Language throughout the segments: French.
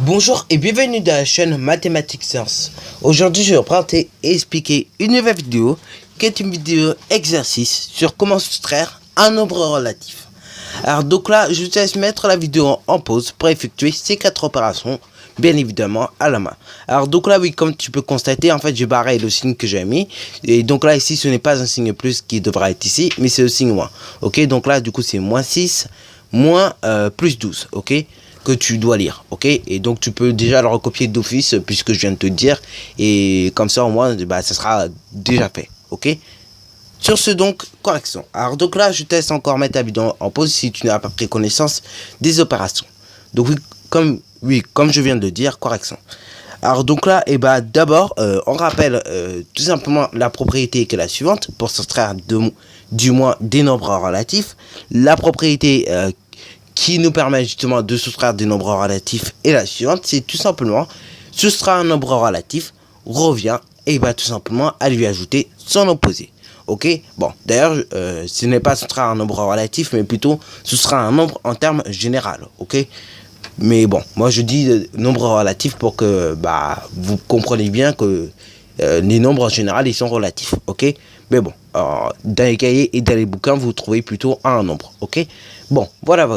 Bonjour et bienvenue dans la chaîne Mathématiques Science. Aujourd'hui, je vais reprendre et expliquer une nouvelle vidéo qui est une vidéo exercice sur comment soustraire un nombre relatif. Alors donc là, je te laisse mettre la vidéo en pause pour effectuer ces 4 opérations, bien évidemment à la main. Alors donc là, oui, comme tu peux constater, en fait, j'ai barré le signe que j'ai mis. Et donc là, ici, ce n'est pas un signe plus qui devra être ici, mais c'est le signe moins. Ok, donc là, du coup, c'est moins 6, moins plus 12, ok, que tu dois lire, ok, et donc tu peux déjà le recopier d'office puisque je viens de te dire, et comme ça au moins bah, ça sera déjà fait, ok. Sur ce, donc correction. Alors donc là je te laisse encore mettre la vidéo en pause si tu n'as pas pris connaissance des opérations. Donc comme je viens de le dire, correction. Alors donc là, et bah d'abord on rappelle tout simplement la propriété qui est la suivante pour s'extraire du moins des nombres relatifs. La propriété qui nous permet justement de soustraire des nombres relatifs est la suivante, c'est tout simplement soustraire un nombre relatif revient et va tout simplement à lui ajouter son opposé. Ok, bon, d'ailleurs, ce n'est pas soustraire un nombre relatif, mais plutôt soustraire un nombre en termes général, ok. Mais bon, moi je dis nombre relatif pour que bah, vous compreniez bien que les nombres en général ils sont relatifs, ok. Mais bon, dans les cahiers et dans les bouquins, vous trouvez plutôt un nombre, ok. Bon, voilà.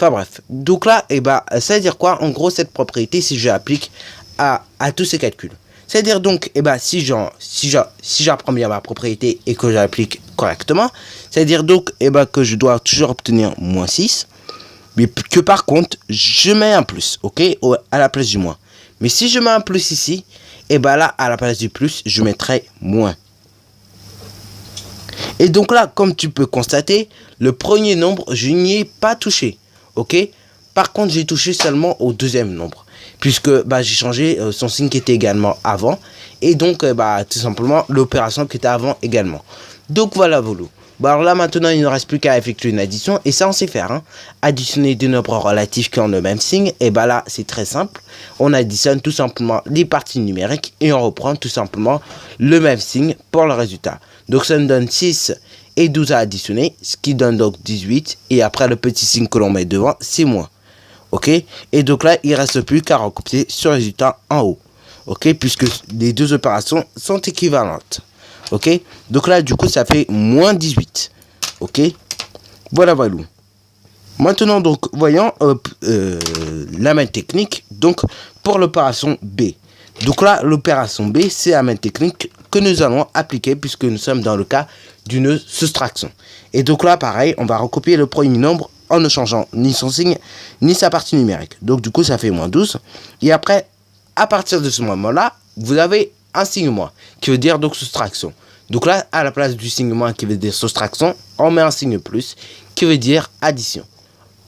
Enfin bref, donc là, et bah, ça veut dire quoi? En gros, cette propriété, si je l'applique à tous ces calculs. C'est-à-dire donc, et bah, si j'apprends bien ma propriété et que j'applique correctement, c'est-à-dire donc, et bah, que je dois toujours obtenir moins 6, mais que par contre, je mets un plus, ok, à la place du moins. Mais si je mets un plus ici, et bah là, à la place du plus, je mettrai moins. Et donc là, comme tu peux constater, le premier nombre, je n'y ai pas touché. Ok. Par contre, j'ai touché seulement au deuxième nombre. Puisque bah, j'ai changé son signe qui était également avant. Et donc, bah, tout simplement, l'opération qui était avant également. Donc voilà, Bah, alors là, maintenant, il ne reste plus qu'à effectuer une addition. Et ça, on sait faire. Hein. Additionner deux nombres relatifs qui ont le même signe. Et bah là, c'est très simple. On additionne tout simplement les parties numériques. Et on reprend tout simplement le même signe pour le résultat. Donc ça nous donne 6 et 12 à additionner, ce qui donne donc 18. Et après le petit signe que l'on met devant, c'est moins. Ok. Et donc là, il ne reste plus qu'à recopier ce résultat en haut. Ok. Puisque les deux opérations sont équivalentes. Ok. Donc là, du coup, ça fait moins 18. Ok. Voilà. Maintenant, donc, voyons la même technique. Donc, pour l'opération B. Donc là, l'opération B, c'est la même technique que nous allons appliquer puisque nous sommes dans le cas d'une soustraction. Et donc là, pareil, on va recopier le premier nombre en ne changeant ni son signe, ni sa partie numérique. Donc du coup, ça fait moins 12. Et après, à partir de ce moment-là, vous avez un signe moins, qui veut dire donc soustraction. Donc là, à la place du signe moins qui veut dire soustraction, on met un signe plus, qui veut dire addition.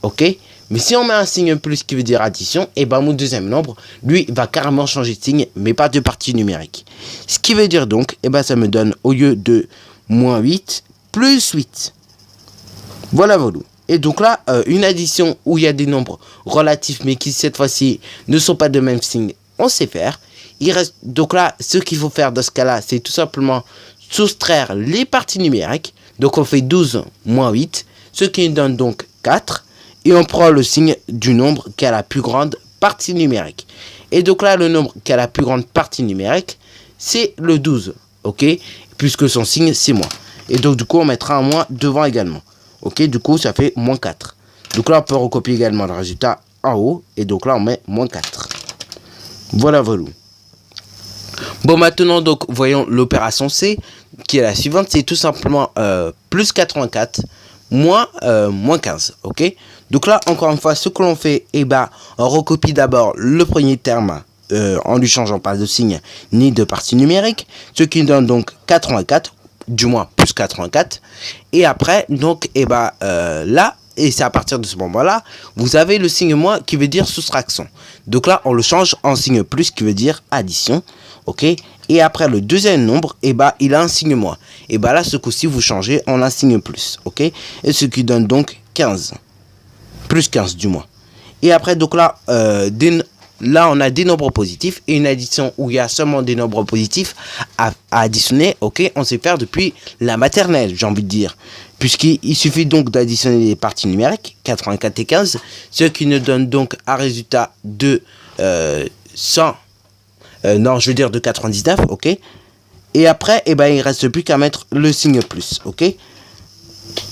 Ok? Mais si on met un signe plus qui veut dire addition, et ben mon deuxième nombre, lui, va carrément changer de signe, mais pas de partie numérique. Ce qui veut dire donc, et ben ça me donne au lieu de moins 8, plus 8. Voilà. Et donc là, une addition où il y a des nombres relatifs, mais qui cette fois-ci ne sont pas de même signe, on sait faire. Il reste, donc là, ce qu'il faut faire dans ce cas-là, c'est tout simplement soustraire les parties numériques. Donc on fait 12 moins 8, ce qui nous donne donc 4. Et on prend le signe du nombre qui a la plus grande partie numérique. Et donc là, le nombre qui a la plus grande partie numérique, c'est le 12. Ok? Puisque son signe, c'est moins. Et donc, du coup, on mettra un moins devant également. Ok? Du coup, ça fait moins 4. Donc là, on peut recopier également le résultat en haut. Et donc là, on met moins 4. Voilà. Bon, maintenant, donc, voyons l'opération C, qui est la suivante. C'est tout simplement plus 84. Moins 15, ok. Donc là, encore une fois, ce que l'on fait, et bah, on recopie d'abord le premier terme en lui changeant pas de signe ni de partie numérique, ce qui donne donc 84, du moins plus 84. Et après, donc, et bah, là, et c'est à partir de ce moment-là, vous avez le signe moins qui veut dire soustraction. Donc là, on le change en signe plus qui veut dire addition, ok. Et après le deuxième nombre, et bah, il a un signe moins. Et bah là, ce coup-ci, vous changez en un signe plus, ok. Et ce qui donne donc 15. Plus 15 du moins. Et après, donc là, là, on a des nombres positifs et une addition où il y a seulement des nombres positifs à additionner, ok. On sait faire depuis la maternelle, j'ai envie de dire. Puisqu'il suffit donc d'additionner les parties numériques, 84 et 15, ce qui nous donne donc un résultat de 100, non, je veux dire de 99, ok. Et après, eh ben, il reste plus qu'à mettre le signe plus, ok,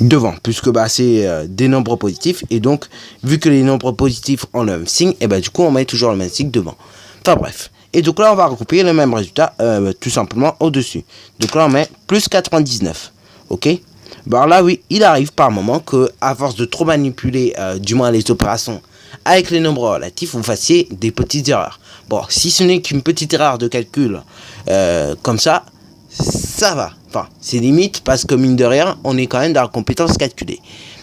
devant, puisque bah, c'est des nombres positifs. Et donc, vu que les nombres positifs ont le même signe, et ben, du coup, on met toujours le même signe devant. Enfin bref. Et donc là, on va recopier le même résultat, tout simplement au-dessus. Donc là, on met plus 99, ok. Bon là, oui, il arrive par moment que, à force de trop manipuler, du moins les opérations avec les nombres relatifs, vous fassiez des petites erreurs. Bon, si ce n'est qu'une petite erreur de calcul, comme ça va. Enfin, c'est limite parce que mine de rien, on est quand même dans la compétence calculée.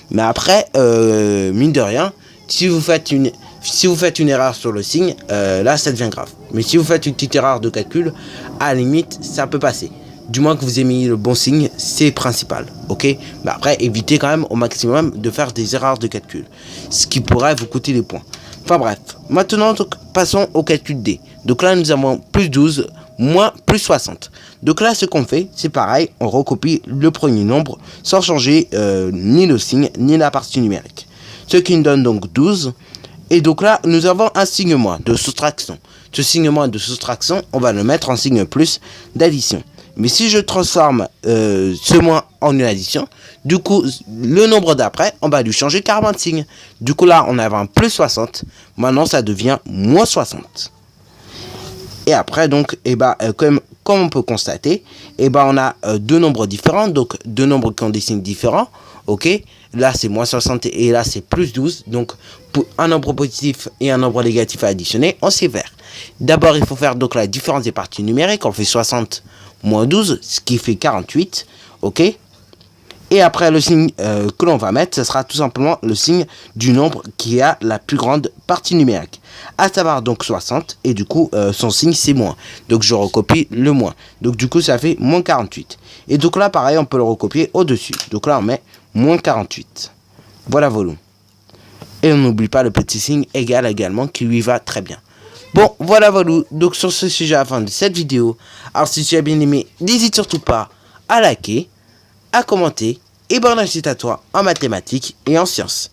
Mais après, mine de rien, si vous faites une erreur sur le signe, là, ça devient grave. Mais si vous faites une petite erreur de calcul, à la limite, ça peut passer. Du moins que vous ayez mis le bon signe, c'est principal, ok. Mais après, évitez quand même au maximum de faire des erreurs de calcul, ce qui pourrait vous coûter des points. Enfin bref, maintenant donc, passons au calcul D. Donc là, nous avons plus 12, moins plus 60. Donc là, ce qu'on fait, c'est pareil, on recopie le premier nombre sans changer ni le signe, ni la partie numérique. Ce qui nous donne donc 12. Et donc là, nous avons un signe moins de soustraction. Ce signe moins de soustraction, on va le mettre en signe plus d'addition. Mais si je transforme ce moins en une addition, du coup, le nombre d'après, on va lui changer carrément de signe. Du coup, là, on avait un plus 60. Maintenant, ça devient moins 60. Et après, donc, comme on peut constater, on a deux nombres différents. Donc, deux nombres qui ont des signes différents. Ok, là, c'est moins 60 et là, c'est plus 12. Donc, pour un nombre positif et un nombre négatif à additionner, on sait faire. D'abord, il faut faire donc la différence des parties numériques. On fait 60 moins 12, ce qui fait 48, ok. Et après, le signe que l'on va mettre, ce sera tout simplement le signe du nombre qui a la plus grande partie numérique. À savoir donc 60, et du coup, son signe c'est moins. Donc je recopie le moins. Donc du coup, ça fait moins 48. Et donc là, pareil, on peut le recopier au-dessus. Donc là, on met moins 48. Voilà, voilà. Et on n'oublie pas le petit signe égal également, qui lui va très bien. Bon, voilà, voilà. Donc sur ce sujet à la fin de cette vidéo. Alors si tu as bien aimé, n'hésite surtout pas à liker, à commenter, et bonne réussite à toi en mathématiques et en sciences.